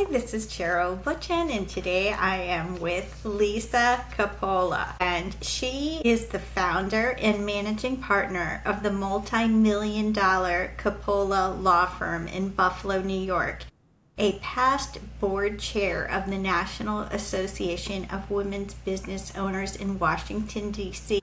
this is Cheryl Butchin, and today I am with Lisa Coppola, and she is the founder and managing partner of the multi-million-dollar Coppola Law Firm in Buffalo, New York, a past board chair of the National Association of Women's Business Owners in Washington, D.C.,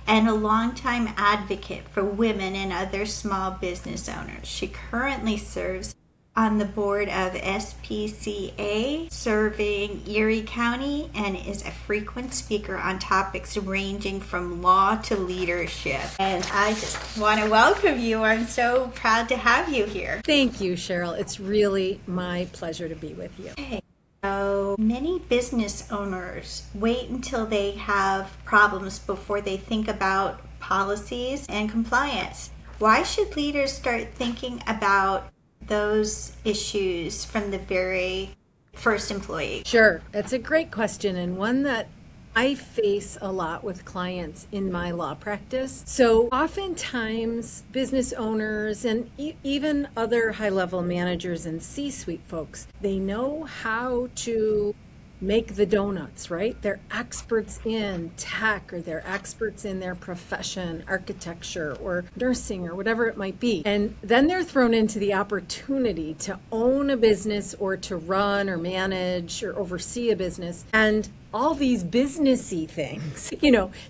and a longtime advocate for women and other small business owners. She currently serves on the board of SPCA, serving Erie County, and is a frequent speaker on topics ranging from law to leadership. And I just want to welcome you. I'm so proud to have you here. Thank you, Cheryl. It's really my pleasure to be with you. Okay. So many business owners wait until they have problems before they think about policies and compliance. Why should leaders start thinking about those issues from the very first employee? Sure. That's a great question, and one that I face a lot with clients in my law practice. So oftentimes business owners and even other high-level managers and C-suite folks, they know how to make the donuts, right? They're experts in tech, or they're experts in their profession, architecture or nursing or whatever it might be. And then they're thrown into the opportunity to own a business or to run or manage or oversee a business. And all these businessy things,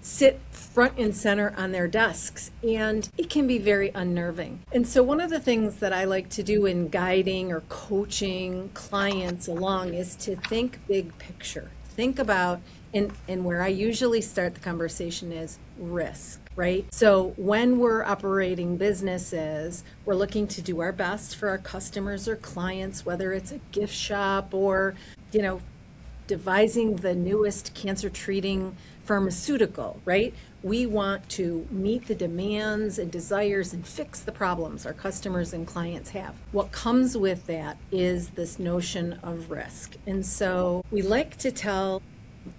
sit front and center on their desks, and it can be very unnerving. And so one of the things that I like to do in guiding or coaching clients along is to think big picture. Think about, and where I usually start the conversation is risk, right? So when we're operating businesses, we're looking to do our best for our customers or clients, whether it's a gift shop or, devising the newest cancer treating pharmaceutical, right? We want to meet the demands and desires and fix the problems our customers and clients have. What comes with that is this notion of risk. And so we like to tell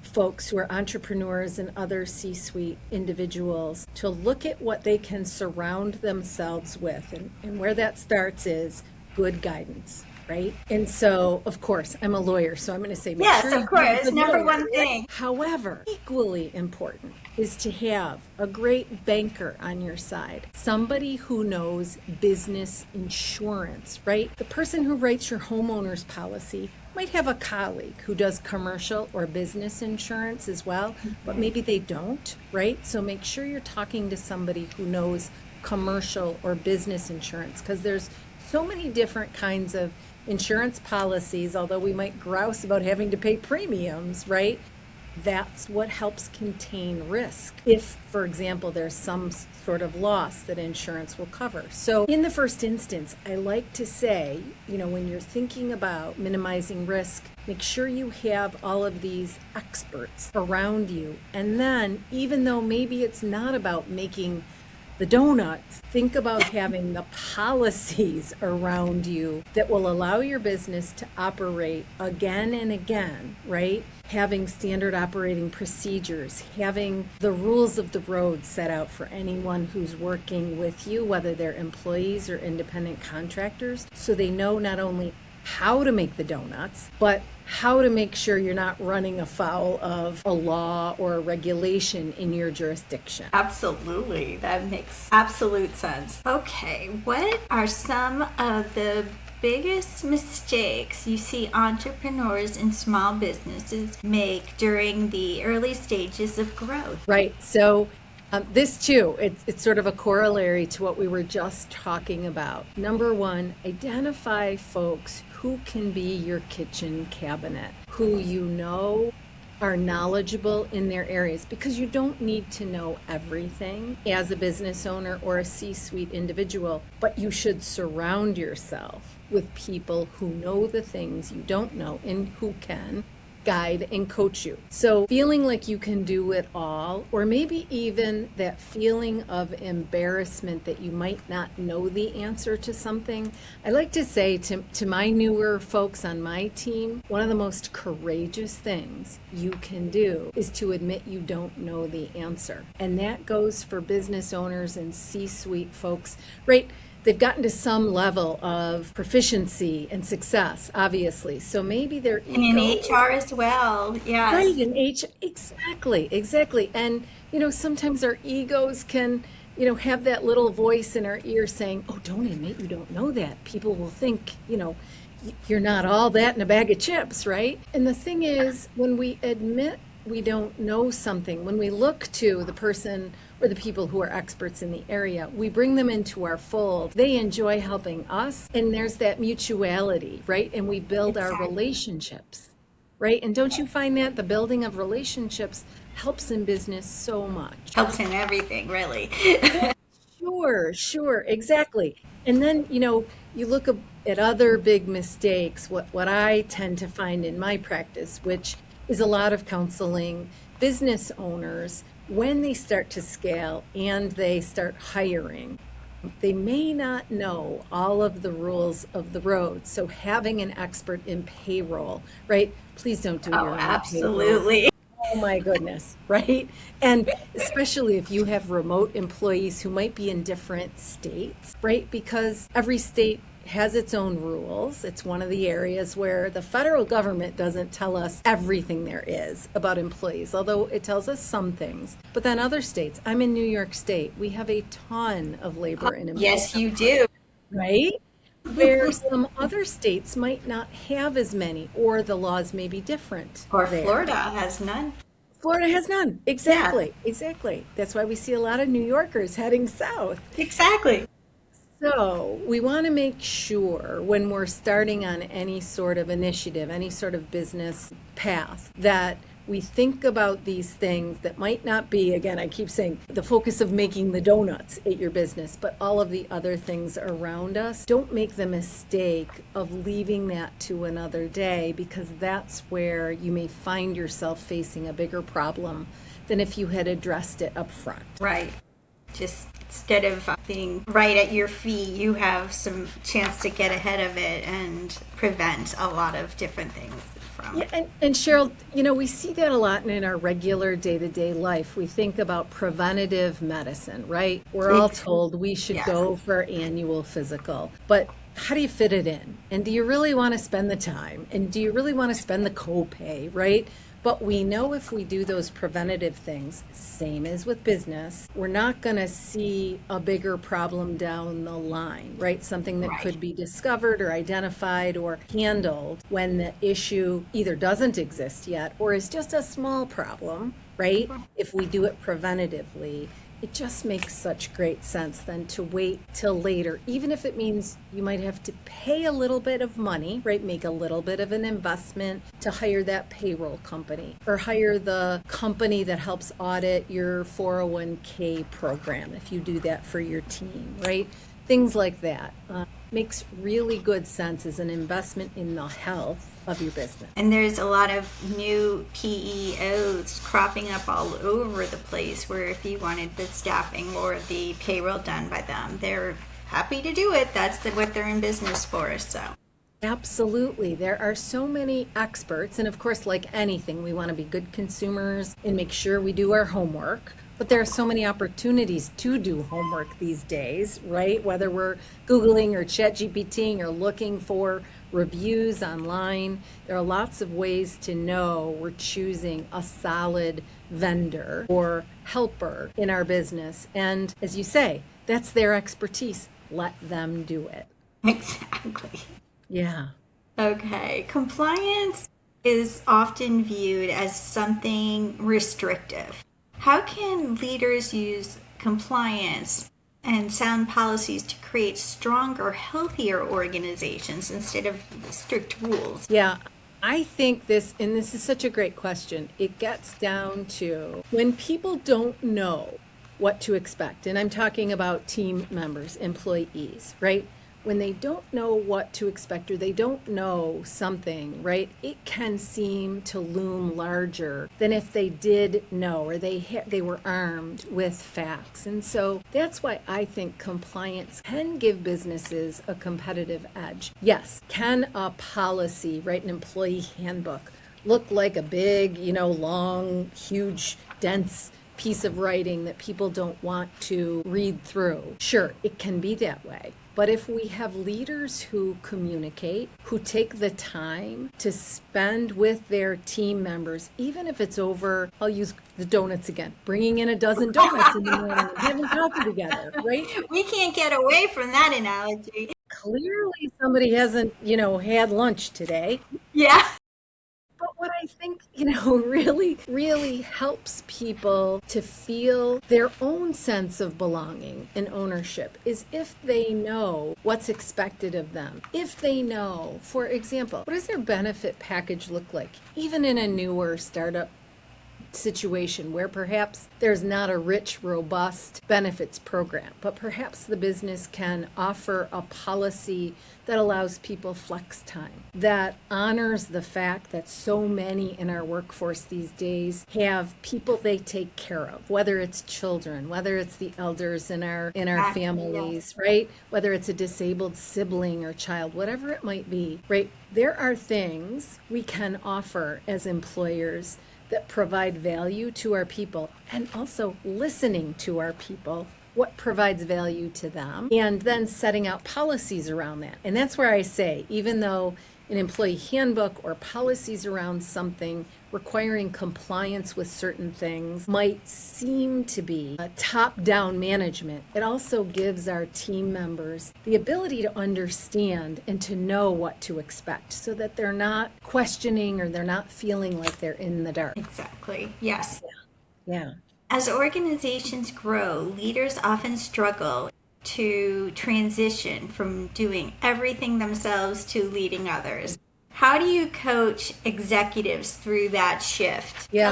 folks who are entrepreneurs and other C-suite individuals to look at what they can surround themselves with. And where that starts is good guidance. Right? And so, of course, I'm a lawyer, so I'm going to say, yes, of course, number one thing. However, equally important is to have a great banker on your side, somebody who knows business insurance, right? The person who writes your homeowner's policy might have a colleague who does commercial or business insurance as well, but maybe they don't, right? So make sure you're talking to somebody who knows commercial or business insurance, because there's so many different kinds of insurance policies, although we might grouse about having to pay premiums, right? That's what helps contain risk. If, for example, there's some sort of loss that insurance will cover. So in the first instance, I like to say, when you're thinking about minimizing risk, make sure you have all of these experts around you. And then, even though maybe it's not about making the donuts, think about having the policies around you that will allow your business to operate again and again, right? Having standard operating procedures, having the rules of the road set out for anyone who's working with you, whether they're employees or independent contractors, so they know not only how to make the donuts, but how to make sure you're not running afoul of a law or a regulation in your jurisdiction. Absolutely. That makes absolute sense. Okay, what are some of the biggest mistakes you see entrepreneurs and small businesses make during the early stages of growth? Right. So this too, it's sort of a corollary to what we were just talking about. Number one, identify folks who can be your kitchen cabinet, who are knowledgeable in their areas, because you don't need to know everything as a business owner or a C-suite individual, but you should surround yourself with people who know the things you don't know and who can guide and coach you. So feeling like you can do it all, or maybe even that feeling of embarrassment that you might not know the answer to something. I like to say to my newer folks on my team, one of the most courageous things you can do is to admit you don't know the answer. And that goes for business owners and C-suite folks, right? they've gotten to some level of proficiency and success, obviously. So maybe their And in ego. HR as well. Right, Yes. in H, exactly, exactly. And, sometimes our egos can, have that little voice in our ear saying, oh, don't admit you don't know that. People will think, you're not all that in a bag of chips, right? And the thing is, when we admit we don't know something, when we look to the person or the people who are experts in the area, we bring them into our fold. They enjoy helping us, and there's that mutuality, right? And we build our Exactly. relationships. Right? And don't you find that the building of relationships helps in business so much? Helps in everything, really. Sure, sure, exactly. And then, you look at other big mistakes, what I tend to find in my practice, which is a lot of counseling business owners when they start to scale and they start hiring. They may not know all of the rules of the road. So having an expert in payroll, right? Please don't do Oh, your own payroll. absolutely. Oh my goodness, right? And especially if you have remote employees who might be in different states, right? Because every state has its own rules. It's one of the areas where the federal government doesn't tell us everything there is about employees, although it tells us some things. But then other states, I'm in New York State, we have a ton of labor and employment, Yes, you do. right? Where some other states might not have as many, or the laws may be different Or there. Florida has none. Florida has none. Yeah, Exactly. Exactly. That's why we see a lot of New Yorkers heading south. exactly. So we want to make sure when we're starting on any sort of initiative, any sort of business path, that we think about these things that might not be, again, I keep saying, the focus of making the donuts at your business, but all of the other things around us. Don't make the mistake of leaving that to another day, because that's where you may find yourself facing a bigger problem than if you had addressed it up front. Right. Just instead of being right at your feet, you have some chance to get ahead of it and prevent a lot of different things from. Yeah, and Cheryl, we see that a lot in our regular day-to-day life. We think about preventative medicine, right? We're all told we should Yes. go for annual physical, but how do you fit it in? And do you really want to spend the time? And do you really want to spend the copay, right? But we know if we do those preventative things, same as with business, we're not going to see a bigger problem down the line, right? Something that Right. could be discovered or identified or handled when the issue either doesn't exist yet or is just a small problem, right? If we do it preventatively, it just makes such great sense then to wait till later, even if it means you might have to pay a little bit of money, right? Make a little bit of an investment to hire that payroll company or hire the company that helps audit your 401k program if you do that for your team, right? Things like that. Makes really good sense as an investment in the health of your business. And there's a lot of new PEOs cropping up all over the place where if you wanted the staffing or the payroll done by them, they're happy to do it. That's what they're in business for. So Absolutely. There are so many experts. And of course, like anything, we want to be good consumers and make sure we do our homework. But there are so many opportunities to do homework these days, right? Whether we're Googling or ChatGPTing or looking for reviews online, there are lots of ways to know we're choosing a solid vendor or helper in our business. And as you say, that's their expertise. Let them do it. exactly. Yeah. Okay. Compliance is often viewed as something restrictive. How can leaders use compliance and sound policies to create stronger, healthier organizations instead of strict rules? Yeah, I think and this is such a great question. It gets down to when people don't know what to expect, and I'm talking about team members, employees, right? When they don't know what to expect or they don't know something, right, it can seem to loom larger than if they did know or they were armed with facts. And so that's why I think compliance can give businesses a competitive edge. Yes, can a policy, right, an employee handbook, look like a big, long, huge, dense piece of writing that people don't want to read through? Sure, it can be that way. But if we have leaders who communicate, who take the time to spend with their team members, even if it's over, I'll use the donuts again, bringing in a dozen donuts in the morning and having coffee together, right? We can't get away from that analogy. Clearly somebody hasn't, had lunch today. Yeah. But what I think, really helps people to feel their own sense of belonging and ownership is if they know what's expected of them. If they know, for example, what does their benefit package look like, even in a newer startup situation where perhaps there's not a rich, robust benefits program, but perhaps the business can offer a policy that allows people flex time, that honors the fact that so many in our workforce these days have people they take care of, whether it's children, whether it's the elders in our families, right? Whether it's a disabled sibling or child, whatever it might be, right? There are things we can offer as employers that provide value to our people, and also listening to our people, what provides value to them, and then setting out policies around that. And that's where I say, even though an employee handbook or policies around something requiring compliance with certain things might seem to be a top-down management, it also gives our team members the ability to understand and to know what to expect so that they're not questioning or they're not feeling like they're in the dark. Exactly. Yes. Yeah. As organizations grow, leaders often struggle to transition from doing everything themselves to leading others. How do you coach executives through that shift? Yeah.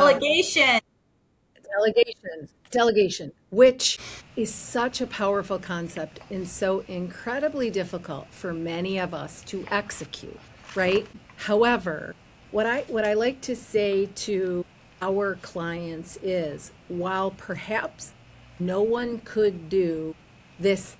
Delegation, which is such a powerful concept and so incredibly difficult for many of us to execute, right? However, what I like to say to our clients is, while perhaps no one could do this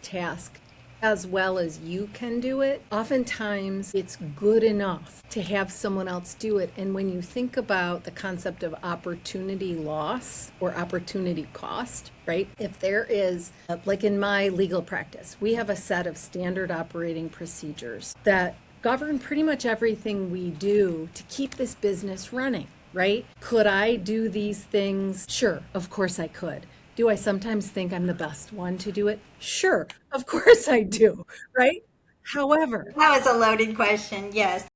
task as well as you can do it, oftentimes it's good enough to have someone else do it. And when you think about the concept of opportunity loss or opportunity cost, right? If there is, like in my legal practice, we have a set of standard operating procedures that govern pretty much everything we do to keep this business running, right? Could I do these things? Sure, of course I could. Do I sometimes think I'm the best one to do it? Sure, of course I do, right? However, That was a loaded question. Yes.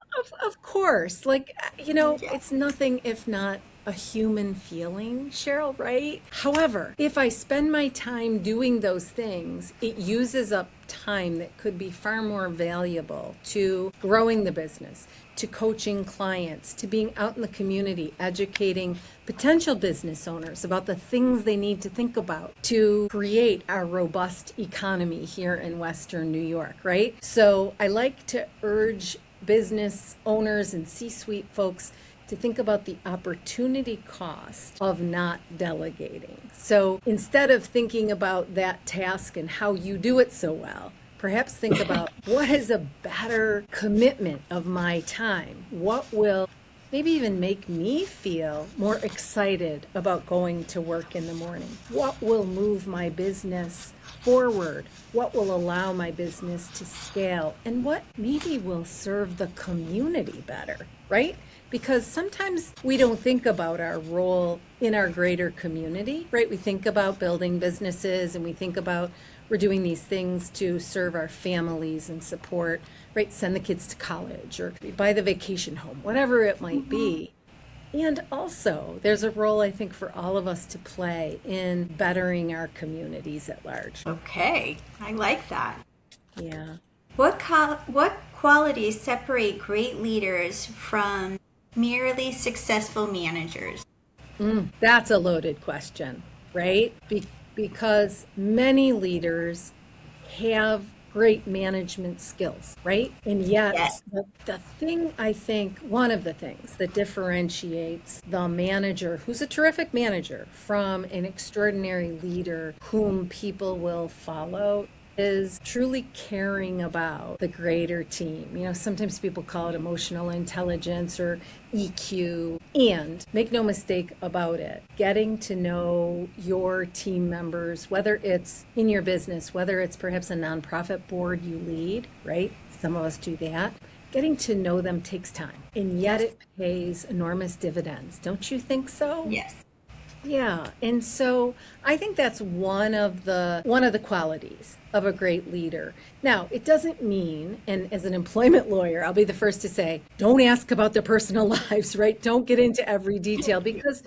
of course, Yes. it's nothing if not a human feeling, Cheryl, right? However, if I spend my time doing those things, it uses up time that could be far more valuable to growing the business, to coaching clients, to being out in the community, educating potential business owners about the things they need to think about to create our robust economy here in Western New York, right? So I like to urge business owners and C-suite folks to think about the opportunity cost of not delegating. So instead of thinking about that task and how you do it so well, perhaps think about what is a better commitment of my time? What will maybe even make me feel more excited about going to work in the morning? What will move my business forward? What will allow my business to scale? And what maybe will serve the community better, right? Because sometimes we don't think about our role in our greater community, right? We think about building businesses and we think about we're doing these things to serve our families and support, right? Send the kids to college or buy the vacation home, whatever it might be. And also, there's a role, I think, for all of us to play in bettering our communities at large. Okay. I like that. Yeah. What qualities separate great leaders from merely successful managers? That's a loaded question, right? Because many leaders have great management skills, right? And yet, Yes. the thing, I think, one of the things that differentiates the manager, who's a terrific manager, from an extraordinary leader whom people will follow, is truly caring about the greater team. Sometimes people call it emotional intelligence or EQ. And make no mistake about it, getting to know your team members, whether it's in your business, whether it's perhaps a nonprofit board you lead, right? Some of us do that. Getting to know them takes time, and yet it pays enormous dividends. Don't you think so? Yes. Yeah, and so I think that's one of the qualities of a great leader. Now, it doesn't mean, and as an employment lawyer, I'll be the first to say, don't ask about their personal lives, right? Don't get into every detail, because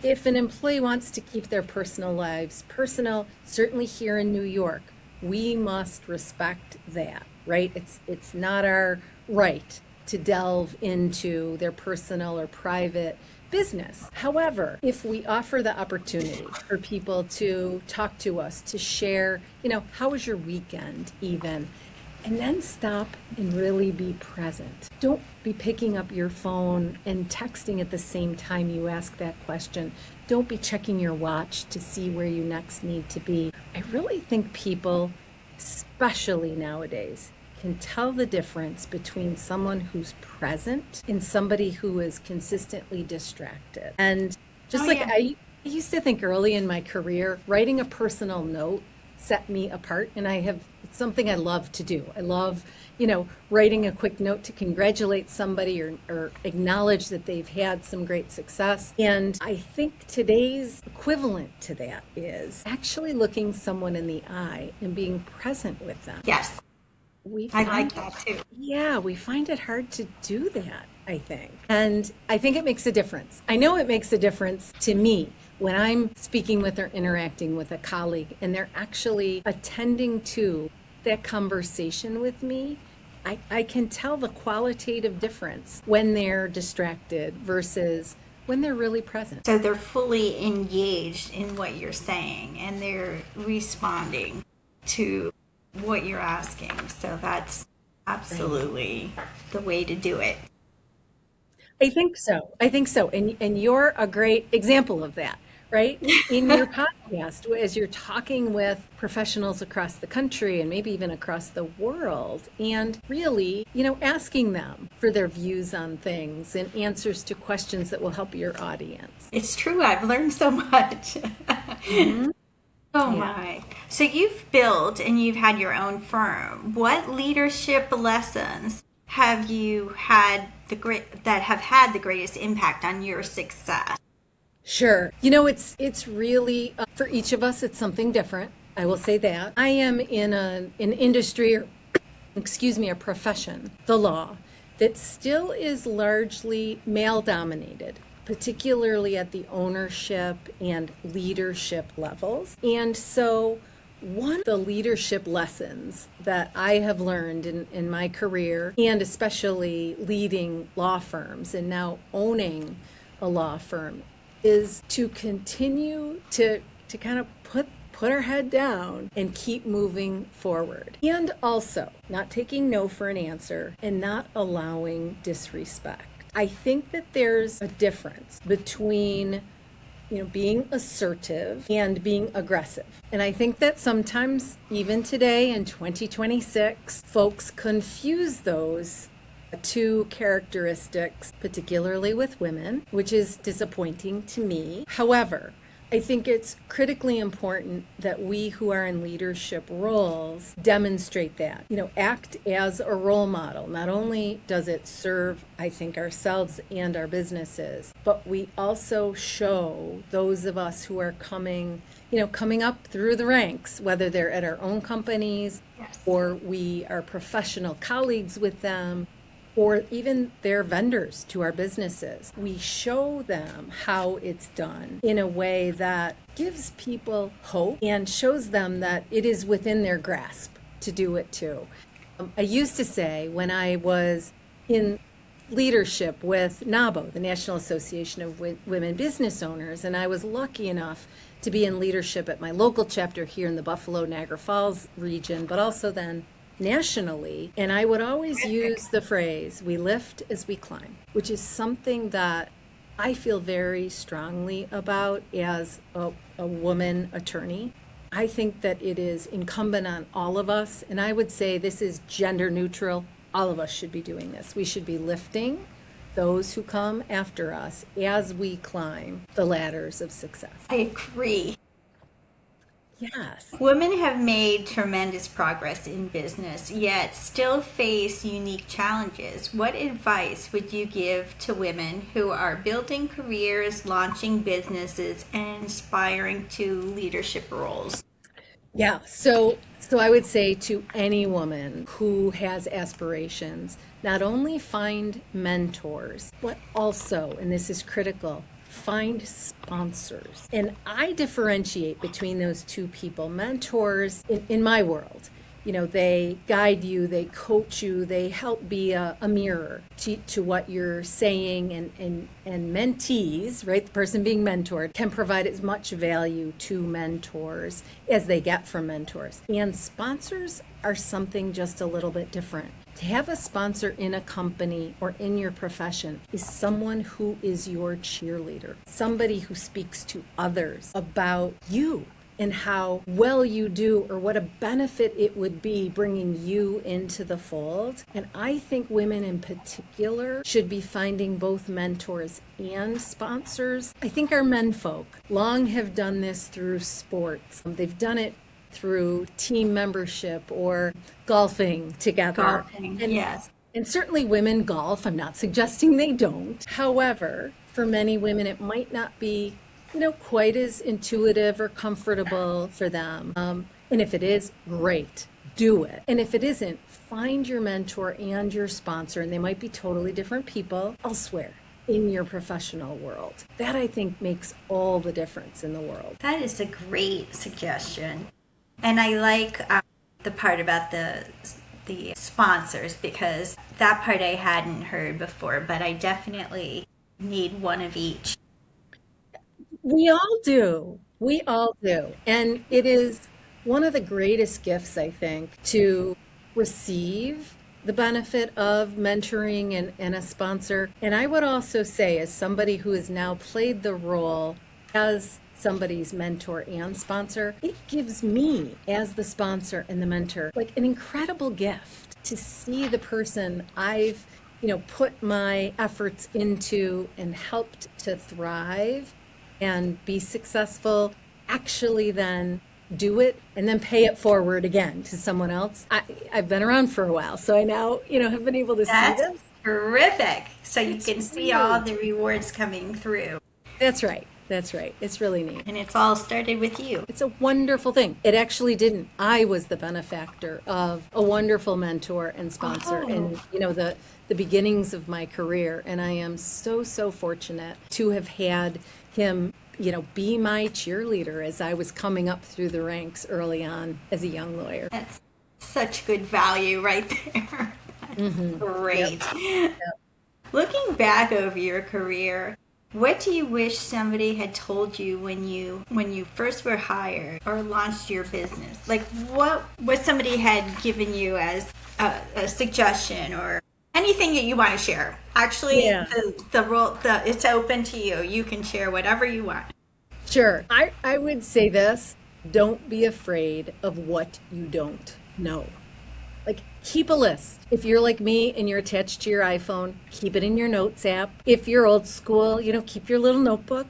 if an employee wants to keep their personal lives personal, certainly here in New York, we must respect that, right? It's not our right to delve into their personal or private business. However, if we offer the opportunity for people to talk to us, to share, how was your weekend even, and then stop and really be present. Don't be picking up your phone and texting at the same time you ask that question. Don't be checking your watch to see where you next need to be. I really think people, especially nowadays, can tell the difference between someone who's present and somebody who is consistently distracted. And just I used to think early in my career, writing a personal note set me apart. And it's something I love to do. I love, writing a quick note to congratulate somebody or acknowledge that they've had some great success. And I think today's equivalent to that is actually looking someone in the eye and being present with them. Yes. I like that too. Yeah, we find it hard to do that, I think. And I think it makes a difference. I know it makes a difference to me when I'm speaking with or interacting with a colleague and they're actually attending to that conversation with me. I can tell the qualitative difference when they're distracted versus when they're really present. So they're fully engaged in what you're saying and they're responding to what you're asking. So that's absolutely the way to do it. I think so. And you're a great example of that, right? In your podcast, as you're talking with professionals across the country and maybe even across the world, and really, asking them for their views on things and answers to questions that will help your audience. It's true. I've learned so much. Mm-hmm. Oh my. So you've built and you've had your own firm. What leadership lessons have you had that have had the greatest impact on your success? Sure. It's really for each of us, it's something different. I will say that. I am in an industry, or a profession, the law, that still is largely male dominated, particularly at the ownership and leadership levels. And so one of the leadership lessons that I have learned in my career, and especially leading law firms and now owning a law firm, is to continue to kind of put our head down and keep moving forward. And also not taking no for an answer and not allowing disrespect. I think that there's a difference between, being assertive and being aggressive. And I think that sometimes, even today in 2026, folks confuse those two characteristics, particularly with women, which is disappointing to me. However, I think it's critically important that we who are in leadership roles demonstrate that, act as a role model. Not only does it serve, I think, ourselves and our businesses, but we also show those of us who are coming up through the ranks, whether they're at our own companies, yes, or we are professional colleagues with them, or even their vendors to our businesses. We show them how it's done in a way that gives people hope and shows them that it is within their grasp to do it too. I used to say, when I was in leadership with NABO, the National Association of Women Business Owners, and I was lucky enough to be in leadership at my local chapter here in the Buffalo, Niagara Falls region, but also then nationally, and I would always use the phrase, we lift as we climb, which is something that I feel very strongly about as a woman attorney. I think that it is incumbent on all of us, and I would say this is gender neutral. All of us should be doing this. We should be lifting those who come after us as we climb the ladders of success. I agree. Yes. Women have made tremendous progress in business, yet still face unique challenges. What advice would you give to women who are building careers, launching businesses, and aspiring to leadership roles? Yeah, so I would say to any woman who has aspirations, not only find mentors, but also, and this is critical, find sponsors. And I differentiate between those two people. Mentors, in my world, they guide you, they coach you, they help be a mirror to what you're saying, and mentees, right, the person being mentored, can provide as much value to mentors as they get from mentors. And sponsors are something just a little bit different. To have a sponsor in a company or in your profession is someone who is your cheerleader, somebody who speaks to others about you and how well you do, or what a benefit it would be bringing you into the fold. And I think women in particular should be finding both mentors and sponsors. I think our menfolk long have done this through sports. They've done it through team membership or golfing together. Yes. And certainly women golf. I'm not suggesting they don't. However, for many women, it might not be quite as intuitive or comfortable for them. And if it is, great, do it. And if it isn't, find your mentor and your sponsor, and they might be totally different people elsewhere in your professional world. That, I think, makes all the difference in the world. That is a great suggestion. And I like the part about the sponsors, because that part I hadn't heard before, but I definitely need one of each. We all do. We all do. And it is one of the greatest gifts, I think, to receive the benefit of mentoring and a sponsor. And I would also say, as somebody who has now played the role as somebody's mentor and sponsor, it gives me, as the sponsor and the mentor, like an incredible gift to see the person I've put my efforts into and helped to thrive and be successful, actually then do it and then pay it forward again to someone else. I've been around for a while, so I now, have been able to see this. That's terrific. So you can see all the rewards coming through. That's right. That's right. It's really neat. And it's all started with you. It's a wonderful thing. It actually didn't. I was the benefactor of a wonderful mentor and sponsor in, the beginnings of my career. And I am so, so fortunate to have had him, be my cheerleader as I was coming up through the ranks early on as a young lawyer. That's such good value right there. That's great. Yep. Looking back over your career, what do you wish somebody had told you when you first were hired or launched your business? Like what somebody had given you as a suggestion or anything that you want to share? Actually, it's open to you. You can share whatever you want. Sure. I would say this: don't be afraid of what you don't know. Like, keep a list. If you're like me and you're attached to your iPhone, keep it in your notes app. If you're old school, keep your little notebook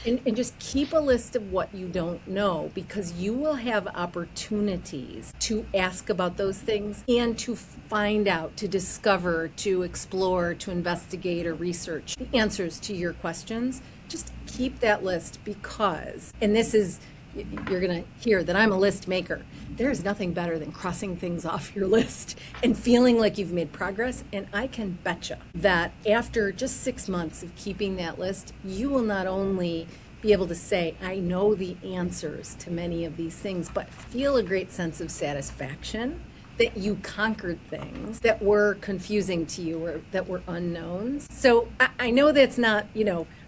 and just keep a list of what you don't know, because you will have opportunities to ask about those things and to find out, to discover, to explore, to investigate or research the answers to your questions. Just keep that list, because, and this is, you're going to hear that I'm a list maker. There's nothing better than crossing things off your list and feeling like you've made progress. And I can betcha that after just 6 months of keeping that list, you will not only be able to say, I know the answers to many of these things, but feel a great sense of satisfaction that you conquered things that were confusing to you or that were unknowns. So I know that's not,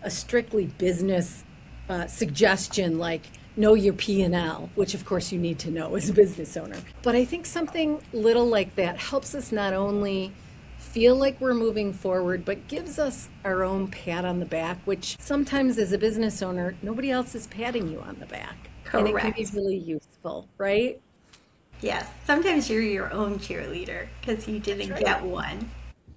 a strictly business suggestion like know your P&L, which of course you need to know as a business owner. But I think something little like that helps us not only feel like we're moving forward, but gives us our own pat on the back, which sometimes as a business owner, nobody else is patting you on the back. and it can be Correct. really useful, right? Yes. Sometimes you're your own cheerleader because you That's didn't right. get one.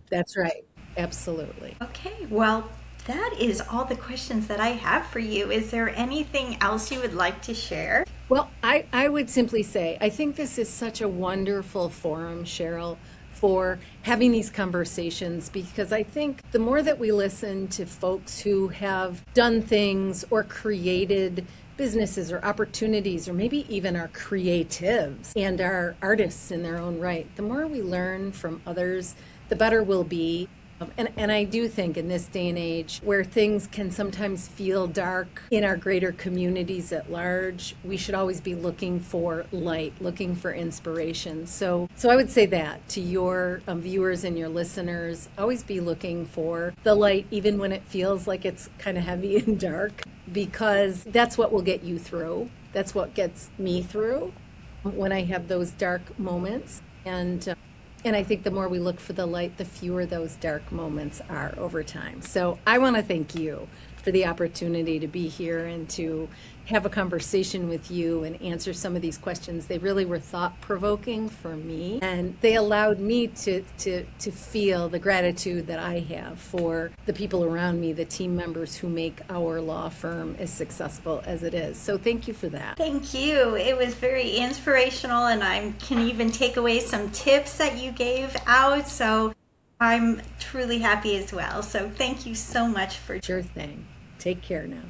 That's right. Absolutely. Okay, well, that is all the questions that I have for you. Is there anything else you would like to share? Well, I would simply say, I think this is such a wonderful forum, Cheryl, for having these conversations because I think the more that we listen to folks who have done things or created businesses or opportunities, or maybe even are creatives and are artists in their own right, the more we learn from others, the better we'll be. And I do think in this day and age where things can sometimes feel dark in our greater communities at large, we should always be looking for light, looking for inspiration. So I would say that to your viewers and your listeners, always be looking for the light, even when it feels like it's kind of heavy and dark, because that's what will get you through. That's what gets me through when I have those dark moments. And I think the more we look for the light, the fewer those dark moments are over time. So I want to thank you for the opportunity to be here and to have a conversation with you and answer some of these questions. They really were thought provoking for me, and they allowed me to feel the gratitude that I have for the people around me, the team members who make our law firm as successful as it is. So thank you for that. Thank you. It was very inspirational, and I can even take away some tips that you gave out. So I'm truly happy as well. So thank you so much for. Sure thing. Take care now.